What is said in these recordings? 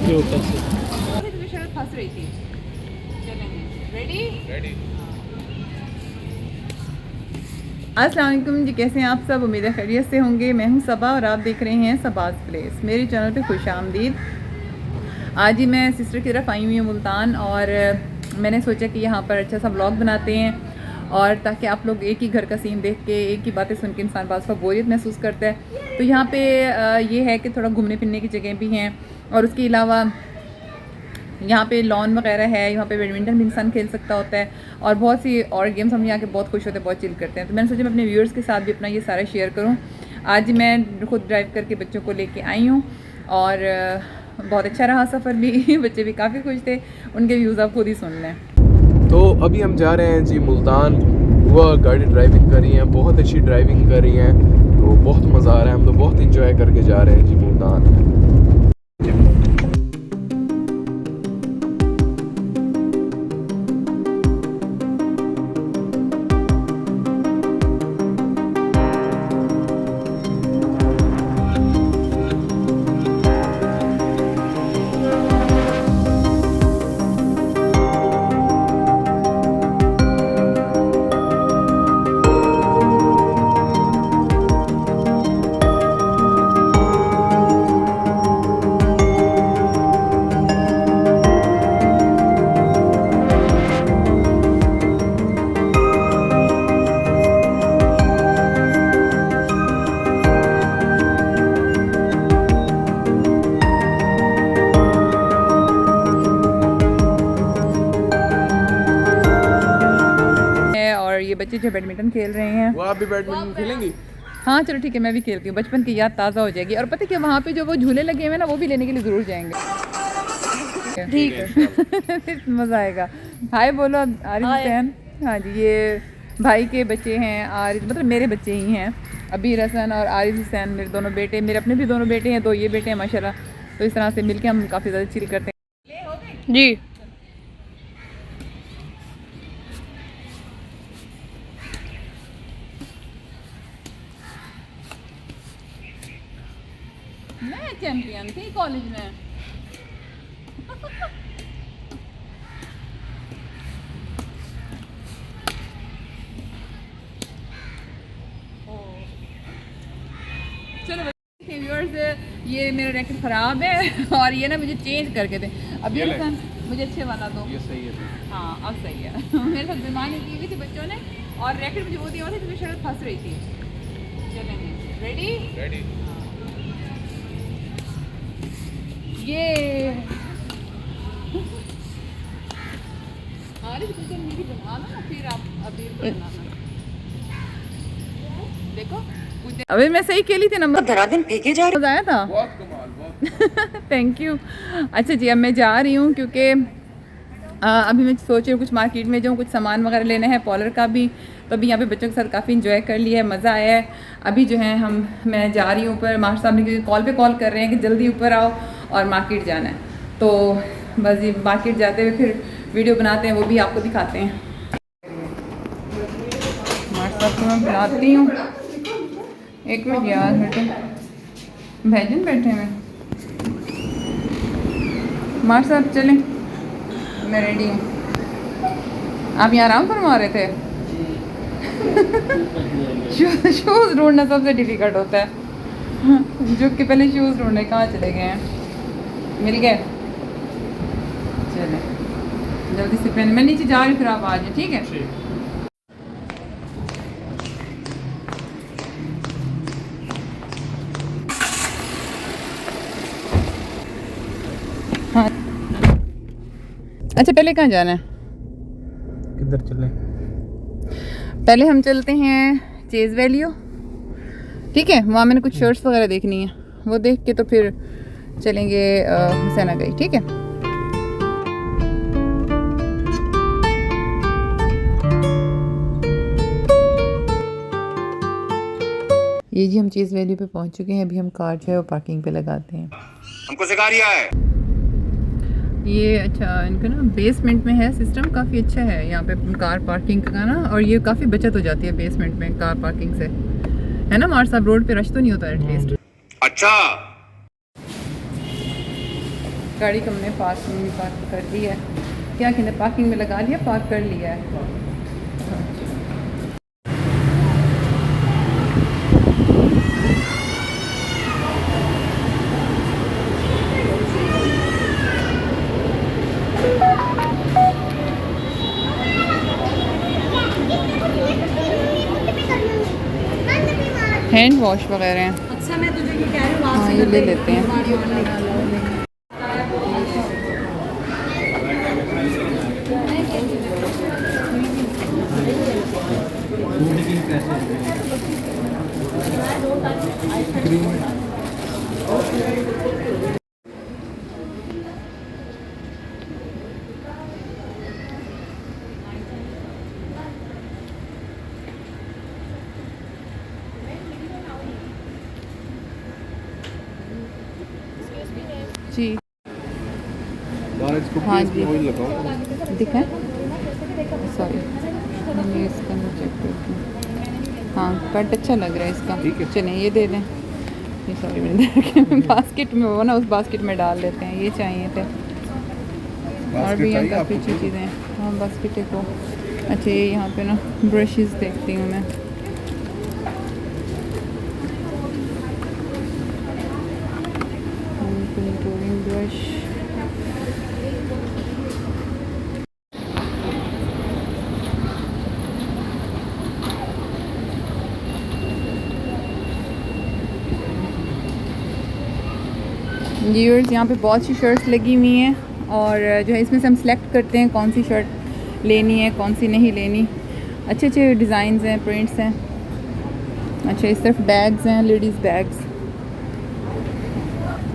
जो ऊपर से शायद फंस रही थी। चलेंगे, रेडी? अस्सलाम वालेकुम जी, कैसे हैं आप सब? उम्मीद है खैरियत से होंगे। मैं हूं सबा और आप देख रहे हैं सबाज़ प्लेस। मेरे चैनल पे खुश आमदीद। आज ही मैं सिस्टर की तरफ आई हुई हूँ मुल्तान, और मैंने सोचा कि यहाँ पर अच्छा सा व्लॉग बनाते हैं, और ताकि आप लोग एक ही घर का सीन देख के, एक ही बातें सुन के इंसान बाज़ बोरियत महसूस करता है। तो यहाँ पे ये है कि थोड़ा घूमने फिरने की जगह भी हैं, और उसके अलावा यहाँ पे लॉन वगैरह है, यहाँ पे बैडमिंटन भी इंसान खेल सकता होता है, और बहुत सी और गेम्स हम यहाँ के बहुत खुश होते हैं, बहुत चिल करते हैं। तो मैंने सोचा मैं अपने व्यूअर्स के साथ भी अपना ये सारा शेयर करूँ। आज मैं खुद ड्राइव करके बच्चों को लेके आई हूँ, और बहुत अच्छा रहा सफ़र भी। बच्चे भी काफ़ी खुश थे, उनके व्यूज़ आप खुद ही सुन लें। तो अभी हम जा रहे हैं जी मुल्तान। वह गाड़ी ड्राइविंग कर रही हैं, बहुत अच्छी ड्राइविंग कर रही हैं, तो बहुत मज़ा आ रहा है। हम तो बहुत इंजॉय करके जा रहे हैं जी मुल्तान। ये बच्चे जो बैडमिंटन खेल रहे हैं, वो आप भी बैडमिंटन खेलेंगी? हाँ चलो ठीक है, मैं भी खेलती हूँ। बचपन की याद ताज़ा हो जाएगी। और पता है कि वहाँ पे जो वो झूले लगे हुए हैं ना, वो भी लेने के लिए ज़रूर जाएंगे। ठीक है। फिर मज़ा आएगा। हाय बोलो आरिफ हुसैन। हाँ जी, ये भाई के बच्चे हैं, आरिफ मतलब मेरे बच्चे ही हैं, अबीर हसन और आरिफ हुसैन, मेरे दोनों बेटे। मेरे अपने भी दोनों बेटे हैं, दो ये बेटे हैं माशाल्लाह। तो इस तरह से मिलके हम काफ़ी ज़्यादा चिल करते हैं जी। मैं चैंपियन थी कॉलेज में। चलो व्यूअर्स, ये मेरा रैकेट ख़राब है और ये ना मुझे चेंज करके दे। अभी मुझे अच्छे वाला दो। ये सही है। हाँ अब सही है। मेरे साथ बेईमानी की हुई थी बच्चों ने, और रैकेट मुझे वो दिया हुआ था क्योंकि शायद फंस रही थी। चलेंगे, रेडी? ये अरे तुझे मेरी बनाना ना, फिर आप अबीर को बनाना। देखो अबे मैं सही खेली थी, नंबर धरा दिन फेंके जा रहे आया था। बहुत कमाल, बहुत थैंक यू। अच्छा जी, अब मैं जा रही हूँ क्योंकि अभी मैं सोच रही हूँ कुछ मार्केट में जाऊँ, कुछ सामान वगैरह लेना है पॉलर का भी। तो अभी यहाँ पे बच्चों के साथ काफ़ी इंजॉय कर लिया है, मज़ा आया है। अभी जो है मैं जा रही हूँ ऊपर। मास्टर साहब ने कॉल कर रहे हैं कि जल्दी ऊपर आओ और मार्केट जाना है। तो बस ये मार्केट जाते हुए फिर वीडियो बनाते हैं, वो भी आपको दिखाते हैं। मास्टर साहब को मैं बुलाती हूँ, एक मिनट यार बेटे, भाईजान बैठे हैं। मास्टर साहब चलें, मैं रेडी हूँ। आप यहाँ आराम फरमा रहे थे? शूज़ ढूंढना सबसे डिफ़िकल्ट होता है। जो कि पहले शूज़ ढूंढने कहाँ चले गए हैं? मिल गए? चले जल्दी से पहने, मैं नीचे जा रही हूँ, फिर आप आ जाए, ठीक है? हाँ अच्छा, पहले कहाँ जाना है? किधर चले? पहले हम चलते हैं चेज़ वैलियो, ठीक है? वहाँ मैंने कुछ शर्ट्स वगैरह देखनी है, वो देख के तो फिर चलेंगे हुसैना गई, ठीक है? ये जी हम चीज़ वैली पे पहुंच चुके हैं। अभी हम कार जो है वो पार्किंग पे लगाते हैं। हमको सिखा रिया है। ये अच्छा इनका ना बेसमेंट में है सिस्टम, काफ़ी अच्छा है यहाँ पे कार पार्किंग का ना, और ये काफ़ी बचत हो जाती है बेसमेंट में कार पार्किंग से, है ना मार साहब? रोड पे रश तो नहीं होता एटलीस्ट। अच्छा गाड़ी को हमने पार्किंग में पार्क कर दी है। क्या कहते हैं, पार्किंग में लगा लिया, पार्क कर लिया है। हैंड वॉश वगैरह हैं। अच्छा मैं तुझे ये कह रही हूँ हाँ, ये ले लेते हैं। जी हाँ जी, दिखाएं। सॉरी, ये इसका अंदर चेक करती हूँ। हाँ, कट अच्छा लग रहा है इसका। चलें ये दे दें। ये सॉरी मैंने बास्केट में वो ना, उस बास्केट में डाल लेते हैं। ये चाहिए थे और भी यहाँ काफ़ी अच्छी चीज़ें हैं। हाँ, बास्केट को। अच्छा, ये यहाँ पे ना ब्रशेस देखती हूँ मैं। कंटूरिंग ब्रश, व्यूअर्स यहाँ पे बहुत सी शर्ट्स लगी हुई हैं और जो है इसमें से हम सेलेक्ट करते हैं कौन सी शर्ट लेनी है, कौन सी नहीं लेनी। अच्छे अच्छे डिज़ाइंस हैं, प्रिंट्स हैं। अच्छा, इस तरफ बैग्स हैं, लेडीज़ बैग्स।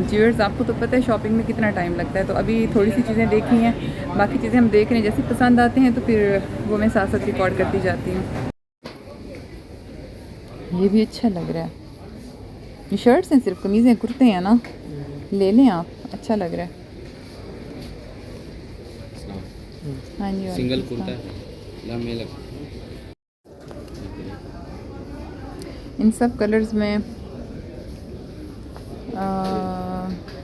व्यूअर्स आपको तो पता है शॉपिंग में कितना टाइम लगता है, तो अभी थोड़ी सी चीज़ें देखी हैं, बाकी चीज़ें हम देख रहे हैं। जैसे पसंद आते हैं तो फिर वो मैं साथ साथ रिकॉर्ड करती जाती हूँ। ये भी अच्छा लग रहा है। ये शर्ट्स हैं, सिर्फ कमीज़ें कुर्ते हैं ना, ले लें आप, अच्छा लग रहा है। हाँ जी, सिंगल कुर्ता लम्बे लग। इन सब कलर्स में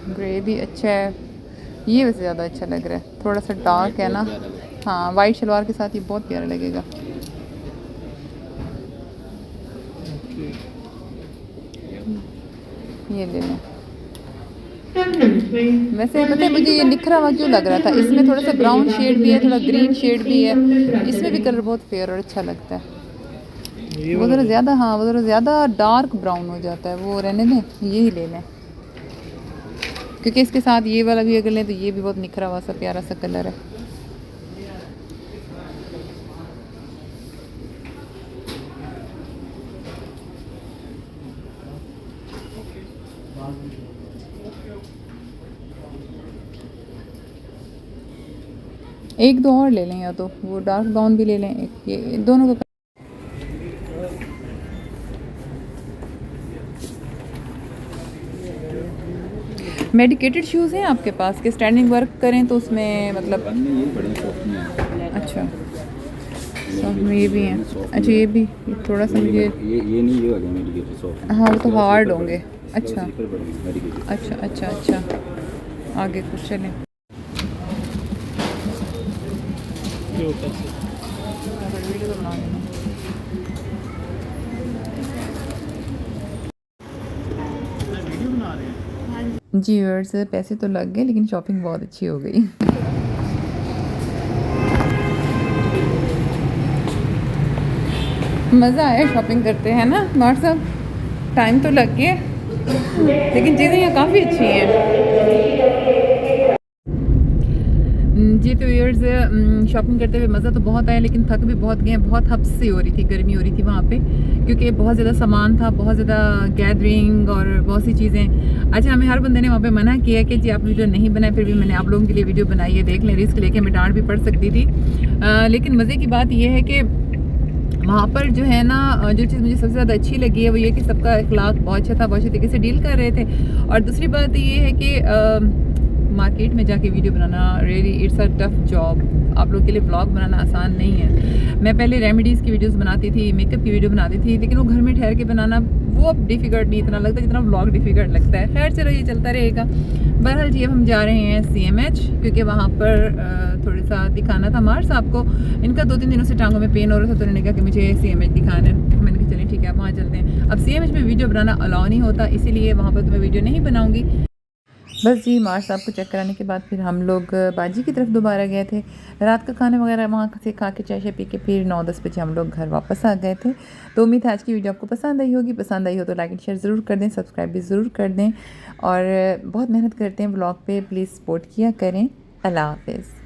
ग्रे भी अच्छा है। ये वैसे ज़्यादा अच्छा लग रहा है, थोड़ा सा डार्क है ना। हाँ, वाइट शलवार के साथ ये बहुत प्यारा लगेगा। ये ले लें। वैसे पता है मुझे ये निखरा हुआ क्यों लग रहा था, इसमें थोड़ा सा ब्राउन शेड भी है, थोड़ा ग्रीन शेड भी है। इसमें भी कलर बहुत फेयर और अच्छा लगता है। वो ज़रा ज़्यादा, हाँ वो ज़रा ज़्यादा डार्क ब्राउन हो जाता है, वो रहने दें, यही ले लें। क्योंकि इसके साथ ये वाला भी अगर लें तो ये भी बहुत निखरा हुआ सा प्यारा सा कलर है। एक दो और ले लें, या तो वो डार्क ब्राउन भी ले लें, एक ये दोनों का। मेडिकेटेड शूज़ हैं आपके पास के स्टैंडिंग वर्क करें तो उसमें मतलब। अच्छा, ये भी हैं। अच्छा, ये भी थोड़ा सा मुझे ये नहीं, ये वाले मेडिकेटेड सॉफ्ट। हाँ, वो तो हार्ड होंगे। अच्छा अच्छा अच्छा अच्छा, आगे कुछ चलें। जी व्यूअर्स, पैसे तो लग गए लेकिन शॉपिंग बहुत अच्छी हो गई। मज़ा आया शॉपिंग करते हैं ना नॉट साहब। टाइम तो लग गया लेकिन चीज़ें यहाँ काफ़ी अच्छी हैं। जी तो व्यूअर्स, शॉपिंग करते हुए मज़ा तो बहुत आया लेकिन थक भी बहुत गए। बहुत हब्स सी हो रही थी, गर्मी हो रही थी वहाँ पे, क्योंकि बहुत ज़्यादा सामान था, बहुत ज़्यादा गैदरिंग और बहुत सी चीज़ें। अच्छा, हमें हर बंदे ने वहाँ पे मना किया कि जी आप वीडियो नहीं बनाए, फिर भी मैंने आप लोगों के लिए वीडियो बनाई है, देख लें। रिस्क लेके मैं डांट भी पड़ सकती थी, लेकिन मज़े की बात यह है कि वहाँ पर जो है ना, जो चीज़ मुझे सबसे ज़्यादा अच्छी लगी है वो ये कि सबका अखलाक बहुत अच्छा था, बहुत अच्छे तरीके से डील कर रहे थे। और दूसरी बात ये है कि मार्केट में जाके video banana really it's a tough job. आप लोग के लिए व्लॉग बनाना आसान नहीं है। मैं पहले रेमेडीज़ की वीडियोस बनाती थी, मेकअप की वीडियो बनाती थी, लेकिन वो घर में ठहर के बनाना वो अब डिफ़िकल्ट नहीं इतना लगता जितना व्लॉग डिफ़िकल्ट लगता है। खैर चलो ये चलता रहेगा। बहरहाल जी अब हम जा रहे हैं CMH, क्योंकि वहाँ पर थोड़ा सा दिखाना था मार साहब को। इनका 2-3 दिनों से टांगों में पेन हो रहा था, तो उन्होंने कहा कि मुझे CMH दिखाना है। मैंने कहा चलिए ठीक है, आप वहाँ चलते हैं। अब CMH में वीडियो बनाना अलाउ नहीं होता, इसीलिए वहाँ पर तो मैं वीडियो नहीं बनाऊँगी। बस जी मार साहब को चेक कराने के बाद फिर हम लोग बाजी की तरफ दोबारा गए थे। रात का खाने वगैरह वहाँ से खा के चाय पी के फिर 9-10 बजे हम लोग घर वापस आ गए थे। तो उम्मीद है आज की वीडियो आपको पसंद आई होगी। पसंद आई हो तो लाइक एंड शेयर ज़रूर कर दें, सब्सक्राइब भी ज़रूर कर दें, और बहुत मेहनत करते हैं ब्लॉग पे, प्लीज़ सपोर्ट किया करें। अल्लाह हाफ़िज़।